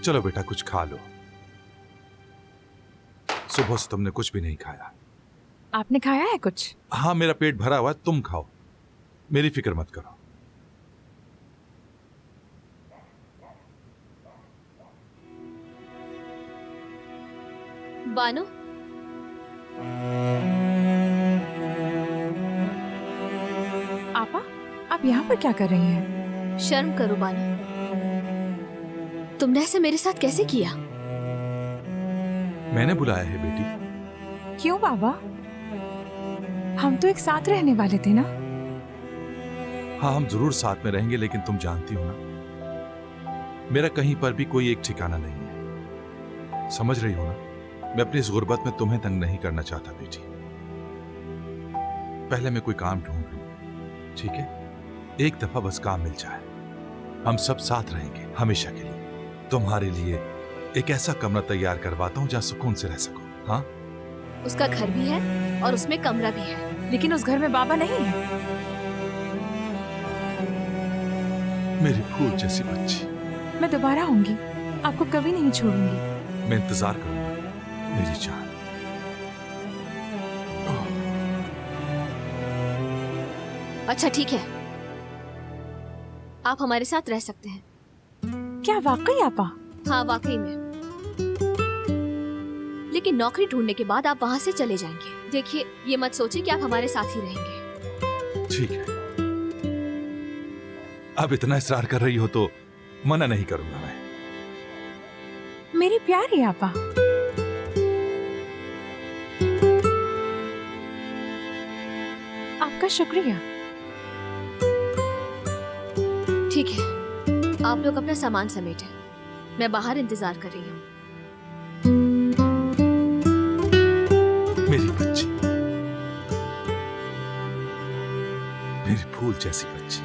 चलो बेटा कुछ खा लो। सुबह से तुमने कुछ भी नहीं खाया। आपने खाया है कुछ? हाँ, मेरा पेट भरा हुआ है, तुम खाओ, मेरी फिक्र मत करो। बानो, आपा, आप यहाँ पर क्या कर रही हैं? शर्म करो बानो, तुमने ऐसे मेरे साथ कैसे किया? मैंने बुलाया है बेटी। क्यों बाबा? हम तो एक साथ रहने वाले थे ना। हाँ, हम जरूर साथ में रहेंगे, लेकिन तुम जानती हो ना, मेरा कहीं पर भी कोई एक ठिकाना नहीं है। समझ रही हो ना? मैं अपनी इस गुर्बत में तुम्हें तंग नहीं करना चाहता बेटी। पहले मैं कोई काम ढूंढ लूं, ठीक है? एक दफा बस काम मिल जाए, हम सब साथ रहेंगे हमेशा के लिए। तुम्हारे लिए एक ऐसा कमरा तैयार करवाता हूं जहां सुकून से रह सको। हाँ, उसका घर भी है और उसमें कमरा भी है। लेकिन उस घर में बाबा नहीं है। मेरी फूल जैसी बच्ची, मैं दोबारा आऊंगी, आपको कभी नहीं छोड़ूंगी। मैं इंतजार करूंगा मेरी जान। अच्छा ठीक है, आप हमारे साथ रह सकते हैं। क्या वाकई आपा? हाँ वाकई में, लेकिन नौकरी ढूंढने के बाद आप वहाँ से चले जाएंगे। देखिए, ये मत सोचिए कि आप हमारे साथ ही रहेंगे। ठीक है, अब इतना इसरार कर रही हो तो मना नहीं करूंगा मैं। मेरी प्यारी आपा। आपका शुक्रिया। ठीक है, आप लोग अपना सामान समेटें, मैं बाहर इंतजार कर रही हूँ। मेरी बच्ची, मेरी फूल जैसी बच्ची,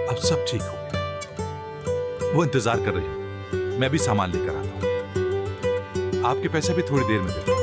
अब सब ठीक हो गया। वो इंतजार कर रही हूँ, मैं भी सामान लेकर आता हूँ। आपके पैसे भी थोड़ी देर में देता हूँ।